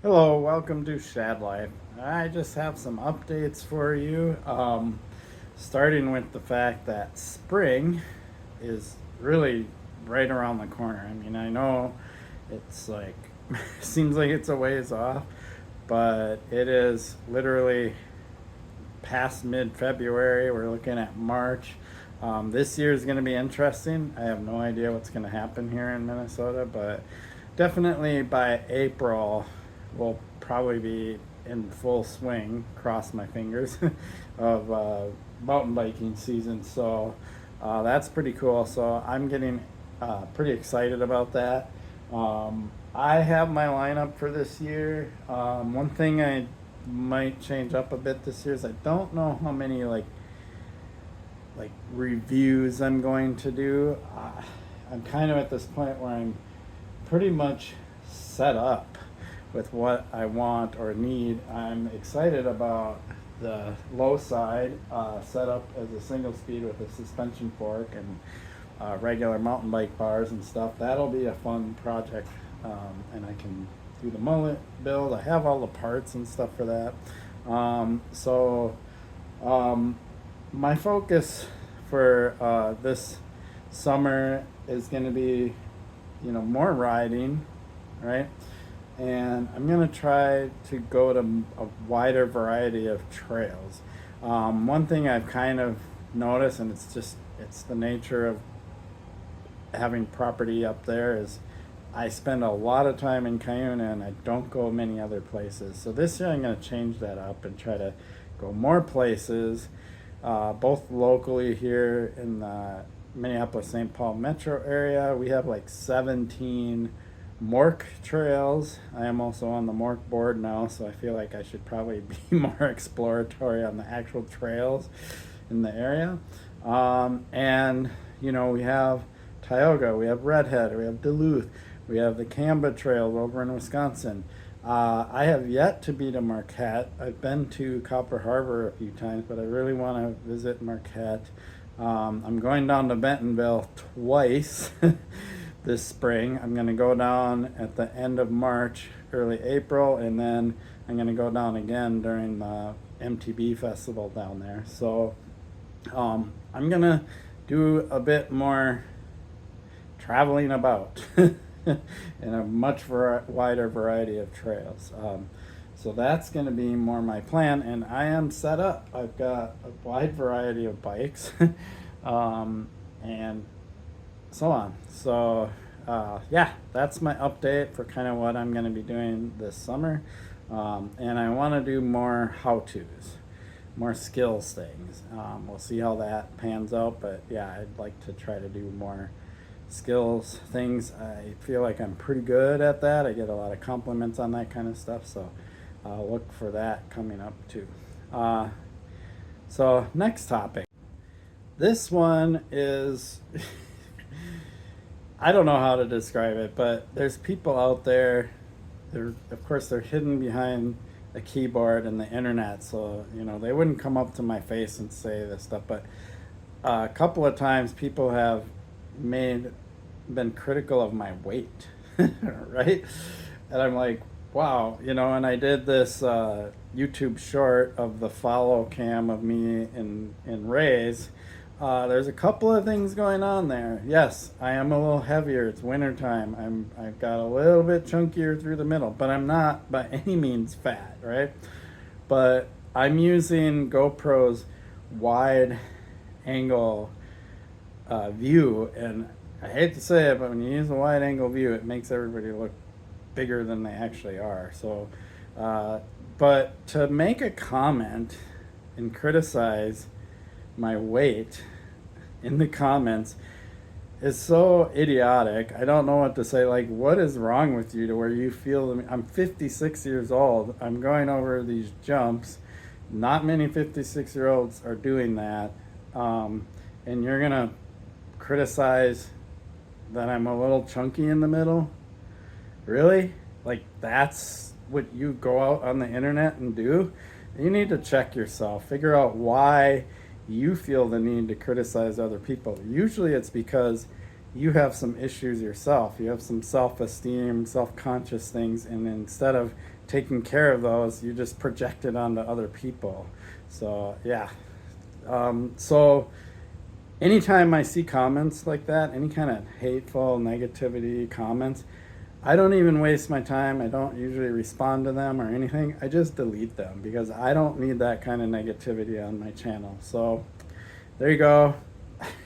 Hello, welcome to Shad Life. I just have some updates for you. Starting with the fact that spring is really right around the corner. I mean, I know it's like, seems like it's a ways off, but it is literally past mid February. We're looking at March. This year is going to be interesting. I have no idea what's going to happen here in Minnesota, but definitely by April, we'll probably be in full swing, cross my fingers, of mountain biking season. So that's pretty cool. So I'm getting pretty excited about that. I have my lineup for this year. One thing I might change up a bit this year is I don't know how many like reviews I'm going to do. I'm kind of at this point where I'm pretty much set up with what I want or need. I'm excited about the low side set up as a single speed with a suspension fork and regular mountain bike bars and stuff. That'll be a fun project, and I can do the mullet build. I have all the parts and stuff for that. So my focus for this summer is going to be, more riding, right? And I'm gonna try to go to a wider variety of trails. One thing I've kind of noticed, and it's the nature of having property up there, is I spend a lot of time in Cuyuna and I don't go many other places. So this year I'm gonna change that up and try to go more places, both locally here in the Minneapolis St. Paul metro area. We have like 17 Mork trails. I am also on the Mork board now, so I feel like I should probably be more exploratory on the actual trails in the area. And we have Tioga, we have Redhead, we have Duluth, we have the Camba Trail over in Wisconsin. I have yet to be to Marquette. I've been to Copper Harbor a few times, but I really want to visit Marquette. I'm going down to Bentonville twice this spring. I'm going to go down at the end of March, early April, and then I'm going to go down again during the MTB festival down there. So I'm going to do a bit more traveling about in a much wider variety of trails. So that's going to be more my plan, and I am set up. I've got a wide variety of bikes and so on. So yeah, that's my update for kind of what I'm going to be doing this summer. And I want to do more how-tos, more skills things. We'll see how that pans out, but yeah, I'd like to try to do more skills things. I feel like I'm pretty good at that. I get a lot of compliments on that kind of stuff, so I'll look for that coming up too. So next topic. This one is I don't know how to describe it, but there's people out there. Of course, they're hidden behind a keyboard and the internet, so they wouldn't come up to my face and say this stuff. But a couple of times, people have been critical of my weight, right? And I'm like, wow, And I did this YouTube short of the follow cam of me in Rays. There's a couple of things going on there. Yes, I am a little heavier. It's wintertime. I've got a little bit chunkier through the middle, but I'm not by any means fat, right? But I'm using GoPro's wide angle view, and I hate to say it, but when you use a wide angle view, it makes everybody look bigger than they actually are. So, but to make a comment and criticize my weight in the comments is so idiotic. I don't know what to say. Like, what is wrong with you to where you feel I'm 56 years old. I'm going over these jumps. Not many 56-year-olds are doing that. And you're going to criticize that I'm a little chunky in the middle? Really? Like, that's what you go out on the internet and do? You need to check yourself. Figure out why you feel the need to criticize other people. Usually it's because you have some issues yourself. You have some self-esteem, self-conscious things, and instead of taking care of those, you just project it onto other people. So yeah. So anytime I see comments like that, any kind of hateful negativity comments, I don't even waste my time. I don't usually respond to them or anything. I just delete them because I don't need that kind of negativity on my channel. So there you go.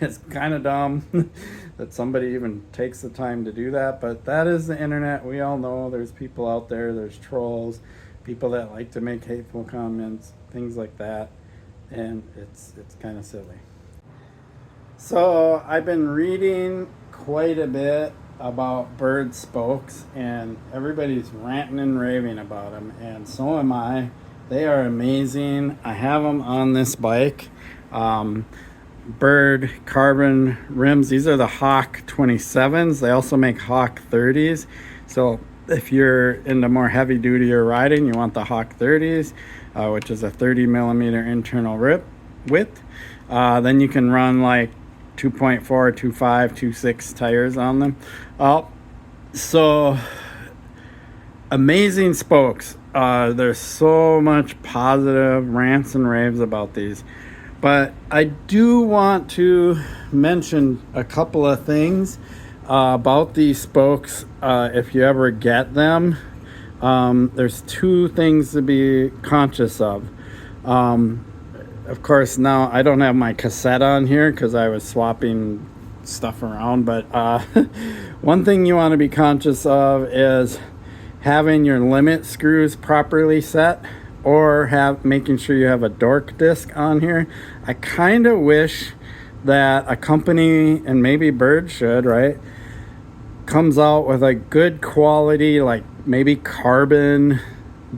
It's kind of dumb that somebody even takes the time to do that, but that is the internet. We all know there's people out there, there's trolls, people that like to make hateful comments, things like that, and it's kind of silly. So I've been reading quite a bit about bird spokes, and everybody's ranting and raving about them, and so am I. They are amazing. I have them on this bike. Bird carbon rims. These are the Hawk 27s. They also make Hawk 30s. So if you're into more heavy duty or riding, you want the Hawk 30s, which is a 30 millimeter internal width. Then you can run like 2.4, 2.5, 2.6 tires on them. So amazing spokes. There's so much positive rants and raves about these. But I do want to mention a couple of things about these spokes if you ever get them. There's two things to be conscious of. Of course, now I don't have my cassette on here because I was swapping stuff around. But one thing you want to be conscious of is having your limit screws properly set, or making sure you have a dork disc on here. I kind of wish that a company, and maybe Bird should, right, comes out with a good quality, like maybe carbon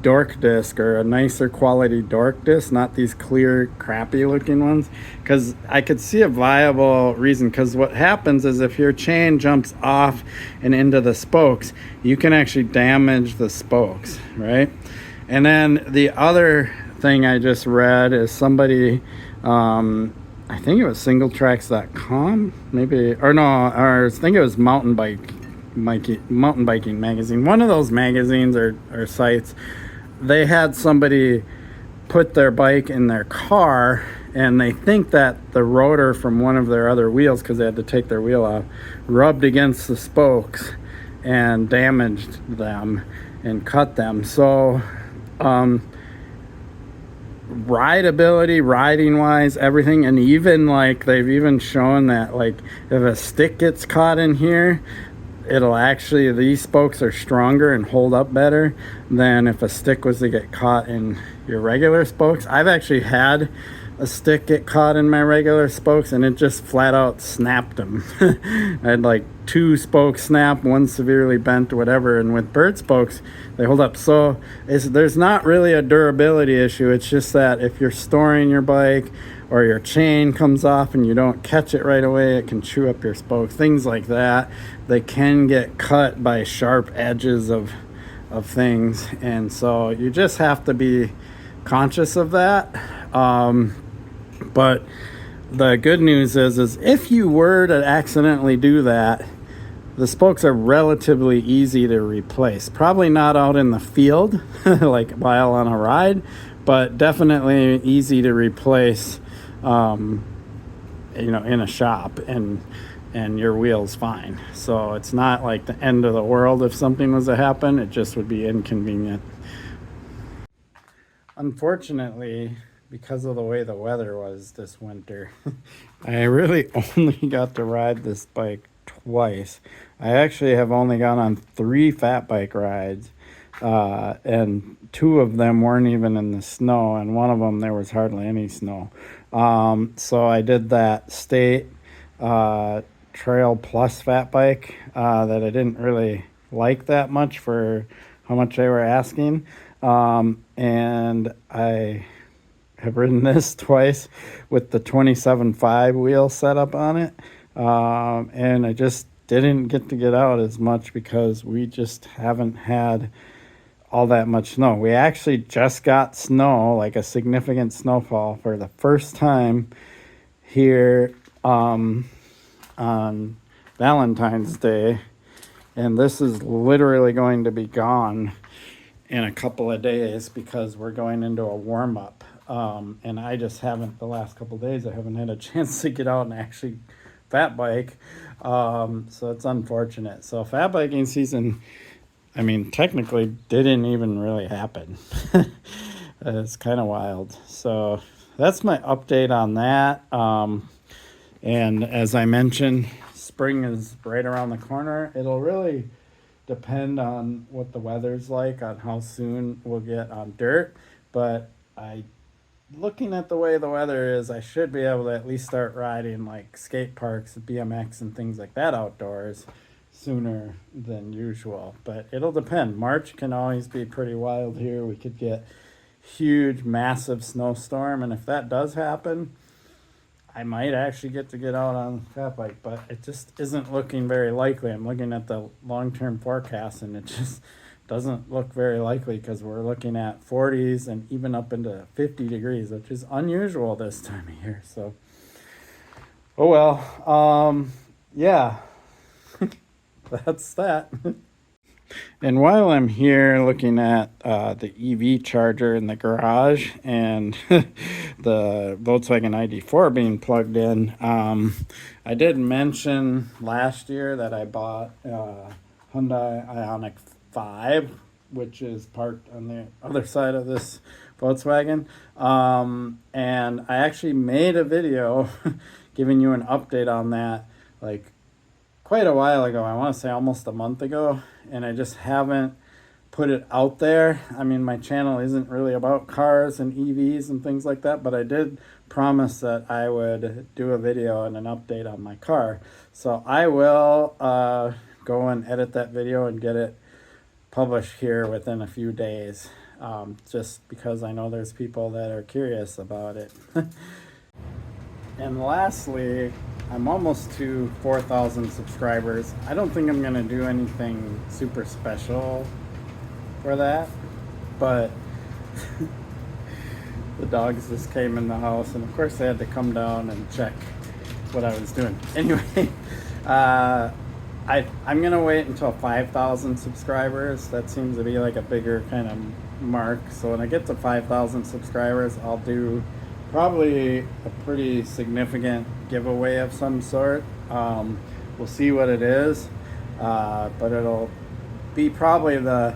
dork disc, or a nicer quality dork disc, not these clear crappy looking ones, because I could see a viable reason. Because what happens is if your chain jumps off and into the spokes, you can actually damage the spokes, right? And then the other thing I just read is somebody, I think it was singletracks.com, maybe, or I think it was Mountain Biking Magazine. One of those magazines or sites, they had somebody put their bike in their car, and they think that the rotor from one of their other wheels, because they had to take their wheel off, rubbed against the spokes and damaged them and cut them. So rideability, riding wise, everything, and even like they've even shown that like if a stick gets caught in here, it'll actually, these spokes are stronger and hold up better than if a stick was to get caught in your regular spokes. I've actually had a stick get caught in my regular spokes and it just flat out snapped them. I had like 2 spokes snap, 1 severely bent, whatever, and with bird spokes they hold up. So there's not really a durability issue. It's just that if you're storing your bike or your chain comes off and you don't catch it right away, it can chew up your spokes, things like that. They can get cut by sharp edges of things, and so you just have to be conscious of that. But the good news is if you were to accidentally do that, the spokes are relatively easy to replace. Probably not out in the field, like while on a ride, but definitely easy to replace, in a shop, and your wheel's fine. So it's not like the end of the world if something was to happen. It just would be inconvenient. Unfortunately, because of the way the weather was this winter, I really only got to ride this bike twice. I actually have only gone on 3 fat bike rides, and 2 of them weren't even in the snow, and one of them there was hardly any snow. So I did that state Trail Plus fat bike that I didn't really like that much for how much they were asking, and I have ridden this twice with the 27.5 wheel setup on it, and I just didn't get out as much because we just haven't had all that much snow. We actually just got snow, like a significant snowfall, for the first time here on Valentine's Day, and this is literally going to be gone in a couple of days because we're going into a warm-up. And I just haven't, the last couple of days, I haven't had a chance to get out and actually fat bike. So it's unfortunate. So fat biking season, I mean, technically didn't even really happen. It's kind of wild. So that's my update on that. And as I mentioned, spring is right around the corner. It'll really depend on what the weather's like, on how soon we'll get on dirt. But looking at the way the weather is, I should be able to at least start riding like skate parks, BMX, and things like that outdoors sooner than usual. But it'll depend. March can always be pretty wild here. We could get huge, massive snowstorm, and if that does happen, I might actually get out on fat bike, but it just isn't looking very likely. I'm looking at the long-term forecast, and it just doesn't look very likely because we're looking at 40s and even up into 50 degrees, which is unusual this time of year. So, oh well. Yeah, that's that. And while I'm here looking at the EV charger in the garage and the Volkswagen ID4 being plugged in, I did mention last year that I bought Hyundai Ioniq 5, which is parked on the other side of this Volkswagen. And I actually made a video giving you an update on that, like quite a while ago. I want to say almost a month ago, and I just haven't put it out there. I mean, my channel isn't really about cars and EVs and things like that, but I did promise that I would do a video and an update on my car. So I will go and edit that video and get it published here within a few days, just because I know there's people that are curious about it. And lastly, I'm almost to 4,000 subscribers. I don't think I'm gonna do anything super special for that, but the dogs just came in the house, and of course they had to come down and check what I was doing. Anyway, I'm gonna wait until 5,000 subscribers. That seems to be like a bigger kind of mark. So when I get to 5,000 subscribers, I'll do probably a pretty significant giveaway of some sort. We'll see what it is, but it'll be probably the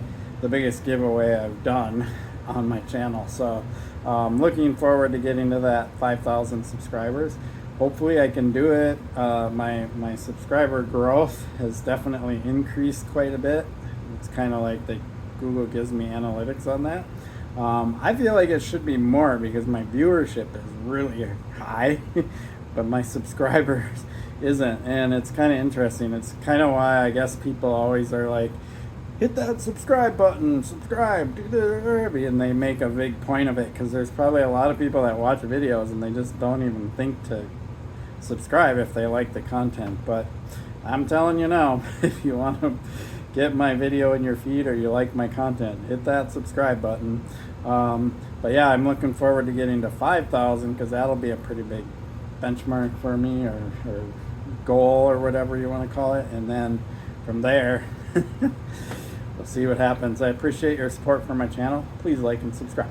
biggest giveaway I've done on my channel. So looking forward to getting to that 5,000 subscribers. Hopefully I can do it. My subscriber growth has definitely increased quite a bit. It's kind of like Google gives me analytics on that. I feel like it should be more because my viewership is really high, but my subscribers isn't. And it's kind of interesting. It's kind of why I guess people always are like, hit that subscribe button, subscribe, do the, and they make a big point of it because there's probably a lot of people that watch videos and they just don't even think to subscribe if they like the content. But I'm telling you now, if you want to get my video in your feed or you like my content, hit that subscribe button. But yeah, I'm looking forward to getting to 5,000 because that'll be a pretty big benchmark for me, or goal, or whatever you want to call it. And then from there, we'll see what happens. I appreciate your support for my channel. Please like and subscribe.